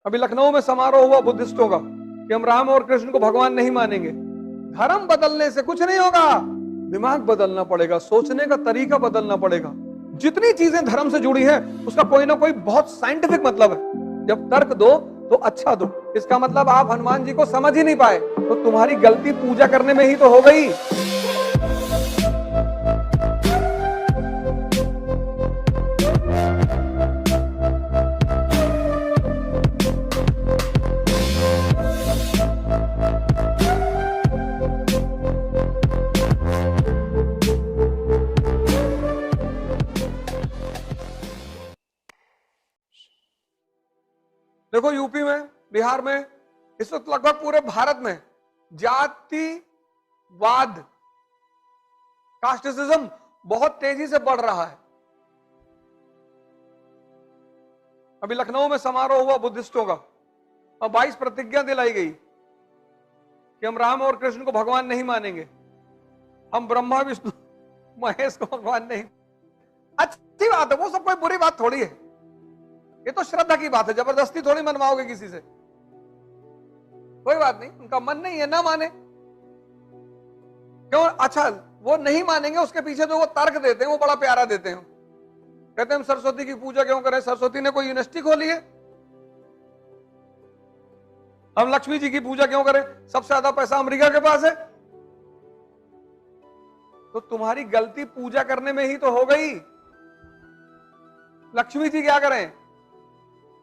अभी लखनऊ में समारोह हुआ बुद्धिस्टों का कि हम राम और कृष्ण को भगवान नहीं मानेंगे। धर्म बदलने से कुछ नहीं होगा, दिमाग बदलना पड़ेगा, सोचने का तरीका बदलना पड़ेगा। जितनी चीजें धर्म से जुड़ी हैं उसका कोई ना कोई बहुत साइंटिफिक मतलब है। जब तर्क दो तो अच्छा दो। इसका मतलब आप हनुमान जी को समझ ही नहीं पाए, तो तुम्हारी गलती पूजा करने में ही तो हो गई। देखो यूपी में, बिहार में, इस वक्त लगभग पूरे भारत में जातिवाद, कास्टिज्म बहुत तेजी से बढ़ रहा है। अभी लखनऊ में समारोह हुआ बुद्धिस्टों का और 22 प्रतिज्ञा दिलाई गई कि हम राम और कृष्ण को भगवान नहीं मानेंगे, हम ब्रह्मा विष्णु महेश को भगवान नहीं। अच्छी बात है, वो सब कोई बुरी बात थोड़ी है, ये तो श्रद्धा की बात है। जबरदस्ती थोड़ी मनवाओगे किसी से, कोई बात नहीं, उनका मन नहीं है ना माने। क्यों? अच्छा, वो नहीं मानेंगे, उसके पीछे जो वो तर्क देते हैं वो बड़ा प्यारा देते हैं। कहते हैं हम सरस्वती की पूजा क्यों करें? सरस्वती ने कोई यूनिवर्सिटी खोली है? हम लक्ष्मी जी की पूजा क्यों करें? सबसे ज्यादा पैसा अमेरिका के पास है। तो तुम्हारी गलती पूजा करने में ही तो हो गई। लक्ष्मी जी क्या करें?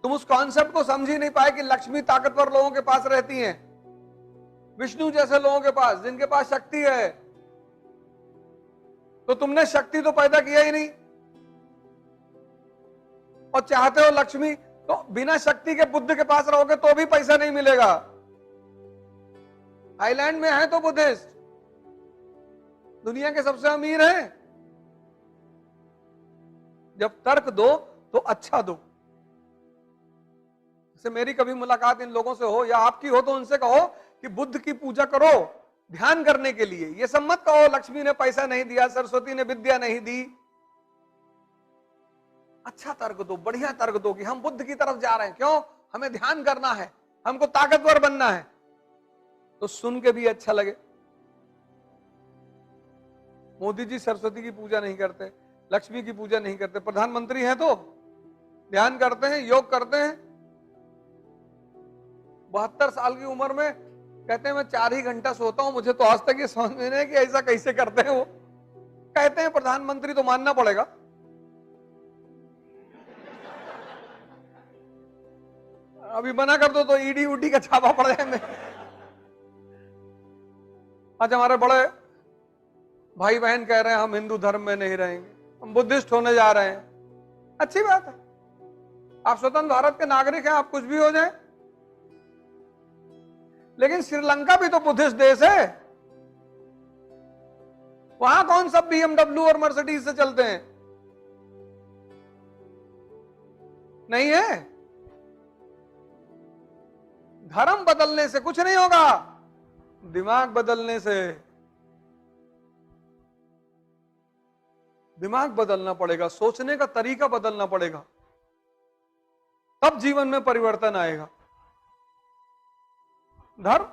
तुम उस कॉन्सेप्ट को समझ ही नहीं पाए कि लक्ष्मी ताकतवर लोगों के पास रहती हैं, विष्णु जैसे लोगों के पास, जिनके पास शक्ति है। तो तुमने शक्ति तो पैदा किया ही नहीं, और चाहते हो लक्ष्मी, तो बिना शक्ति के बुद्ध के पास रहोगे तो भी पैसा नहीं मिलेगा। थाईलैंड में है तो बुद्धिस्ट दुनिया के सबसे अमीर हैं। जब तर्क दो तो अच्छा दो। जैसे मेरी कभी मुलाकात इन लोगों से हो या आपकी हो तो उनसे कहो कि बुद्ध की पूजा करो ध्यान करने के लिए। ये सब मत कहो लक्ष्मी ने पैसा नहीं दिया, सरस्वती ने विद्या नहीं दी। अच्छा तर्क दो, बढ़िया तर्क दो कि हम बुद्ध की तरफ जा रहे हैं। क्यों? हमें ध्यान करना है, हमको ताकतवर बनना है। तो सुन के भी अच्छा लगे। मोदी जी सरस्वती की पूजा नहीं करते, लक्ष्मी की पूजा नहीं करते, प्रधानमंत्री हैं तो ध्यान करते हैं, योग करते हैं। 72 साल की उम्र में कहते हैं मैं 4 ही घंटा सोता हूं। मुझे तो आज तक ये समझ में नहीं है कि ऐसा कैसे करते हैं। वो कहते हैं प्रधानमंत्री, तो मानना पड़ेगा। अभी मना कर दो तो ईडी उडी का छापा पड़ जाए। आज हमारे बड़े भाई बहन कह रहे हैं हम हिंदू धर्म में नहीं रहेंगे, हम बुद्धिस्ट होने जा रहे हैं। अच्छी बात है, आप स्वतंत्र भारत के नागरिक हैं, आप कुछ भी हो जाए। लेकिन श्रीलंका भी तो बुद्धिस्ट देश है। वहां कौन सब BMW और मर्सिडीज से चलते हैं? नहीं है। धर्म बदलने से कुछ नहीं होगा, दिमाग बदलने से। दिमाग बदलना पड़ेगा, सोचने का तरीका बदलना पड़ेगा, तब जीवन में परिवर्तन आएगा। धर्म,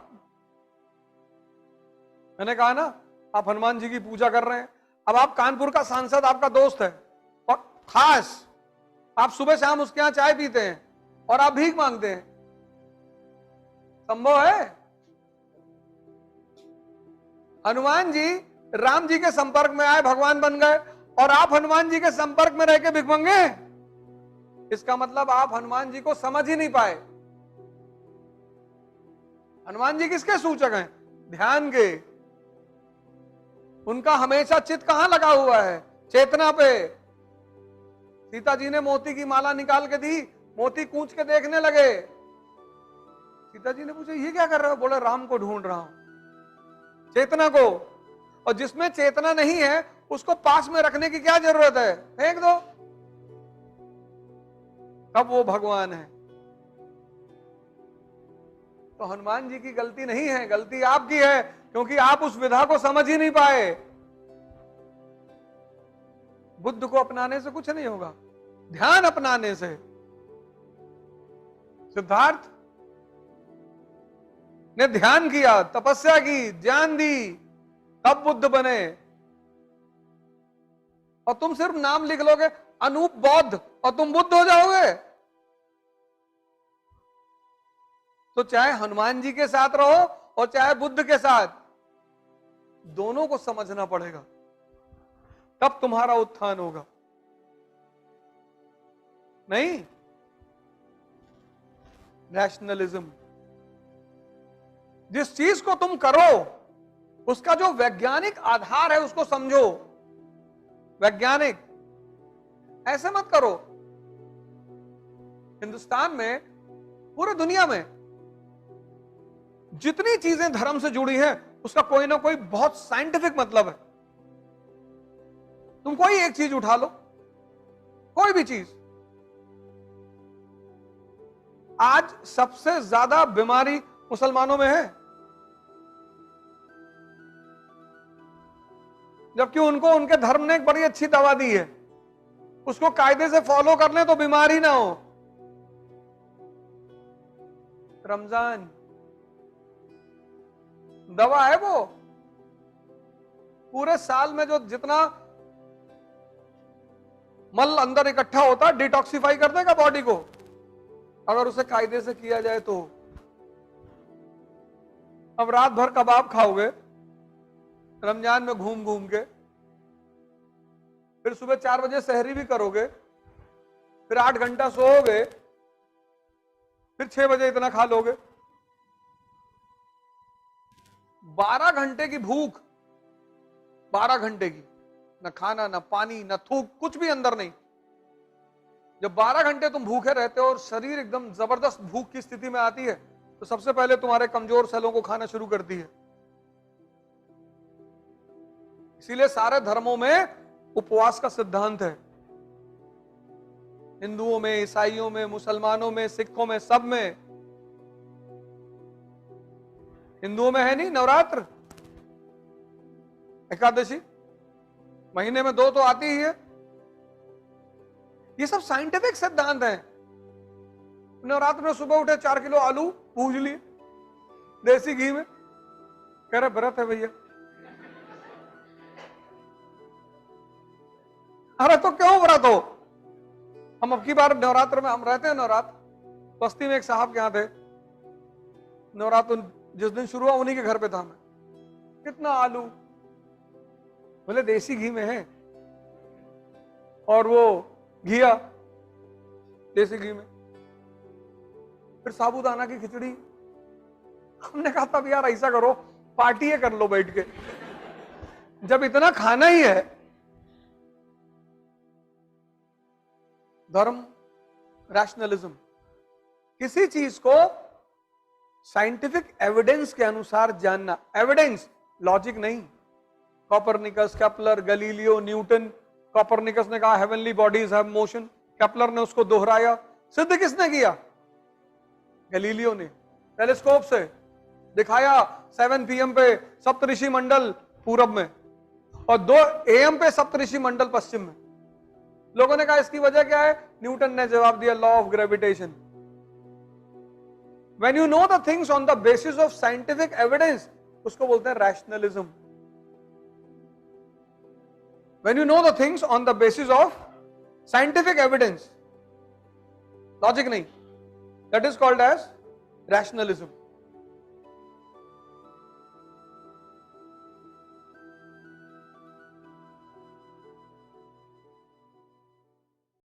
मैंने कहा ना, आप हनुमान जी की पूजा कर रहे हैं। अब आप कानपुर का सांसद आपका दोस्त है और खास आप सुबह शाम उसके यहां चाय पीते हैं और आप भीख मांगते हैं, संभव है? हनुमान जी राम जी के संपर्क में आए, भगवान बन गए, और आप हनुमान जी के संपर्क में रह के भीख मांगे? इसका मतलब आप हनुमान जी को समझ ही नहीं पाए। हनुमान जी किसके सूचक हैं? ध्यान के। उनका हमेशा चित्त कहां लगा हुआ है? चेतना पे। सीता जी ने मोती की माला निकाल के दी, मोती कूच के देखने लगे। सीता जी ने पूछा ये क्या कर रहे हो? बोले राम को ढूंढ रहा हूं। चेतना को। और जिसमें चेतना नहीं है उसको पास में रखने की क्या जरूरत है? फेंक दो, तब वो भगवान है। तो हनुमान जी की गलती नहीं है, गलती आपकी है, क्योंकि आप उस विधा को समझ ही नहीं पाए। बुद्ध को अपनाने से कुछ नहीं होगा, ध्यान अपनाने से। सिद्धार्थ ने ध्यान किया, तपस्या की, ज्ञान दी, तब बुद्ध बने। और तुम सिर्फ नाम लिख लोगे अनूप बौद्ध और तुम बुद्ध हो जाओगे? तो चाहे हनुमान जी के साथ रहो और चाहे बुद्ध के साथ, दोनों को समझना पड़ेगा, तब तुम्हारा उत्थान होगा। नहीं, रैशनलिज्म, जिस चीज को तुम करो उसका जो वैज्ञानिक आधार है उसको समझो। वैज्ञानिक, ऐसे मत करो। हिंदुस्तान में, पूरी दुनिया में जितनी चीजें धर्म से जुड़ी हैं उसका कोई ना कोई बहुत साइंटिफिक मतलब है। तुम कोई एक चीज उठा लो, कोई भी चीज। आज सबसे ज्यादा बीमारी मुसलमानों में है, जबकि उनको उनके धर्म ने एक बड़ी अच्छी दवा दी है। उसको कायदे से फॉलो कर ले तो बीमारी ना हो। रमजान दवा है वो। पूरे साल में जो जितना मल अंदर इकट्ठा होता है, डिटॉक्सिफाई कर देगा बॉडी को, अगर उसे कायदे से किया जाए तो। अब रात भर कबाब खाओगे रमजान में घूम घूम के, फिर सुबह 4 बजे सहरी भी करोगे, फिर 8 घंटा सोओगे, फिर 6 बजे इतना खा लोगे। 12 घंटे की भूख, 12 घंटे की, न खाना न पानी न थूक, कुछ भी अंदर नहीं। जब 12 घंटे तुम भूखे रहते हो और शरीर एकदम जबरदस्त भूख की स्थिति में आती है, तो सबसे पहले तुम्हारे कमजोर सेलों को खाना शुरू करती है। इसीलिए सारे धर्मों में उपवास का सिद्धांत है। हिंदुओं में, ईसाइयों में, मुसलमानों में, सिखों में, सब में। हिंदुओं में है नहीं नवरात्र, एकादशी, महीने में 2 तो आती ही है। ये सब साइंटिफिक सिद्धांत है। नवरात्र में सुबह उठे 4 किलो आलू भूज लिए देसी घी में, कह रहे व्रत है भैया। अरे तो क्यों व्रत हो? हम अब की बार नवरात्र में, हम रहते हैं नवरात्र, बस्ती में एक साहब के यहाँ थे। नवरात्र जिस दिन शुरू हुआ उन्हीं के घर पे था मैं। कितना आलू? बोले देसी घी में है, और वो घिया देसी घी में, फिर साबूदाना की खिचड़ी। हमने कहा तब यार ऐसा करो, पार्टी कर लो बैठ के, जब इतना खाना ही है। धर्म, रैशनलिज्म, किसी चीज को साइंटिफिक एविडेंस के अनुसार जानना। एविडेंस, लॉजिक नहीं। Copernicus, Kepler, Galileo, Newton. Copernicus ने कहा heavenly bodies have motion, Kepler ने उसको दोहराया। सिद्ध किसने किया? गैलीलियो ने टेलीस्कोप से दिखाया। 7 PM पे सप्तऋषि मंडल पूरब में और 2 AM पे सप्तऋषि मंडल पश्चिम में। लोगों ने कहा इसकी वजह क्या है? न्यूटन ने जवाब दिया, law of gravitation. When you know the things on the basis of scientific evidence, उसको बोलते हैं rationalism. When you know the things on the basis of scientific evidence, logic नहीं, that is called as rationalism.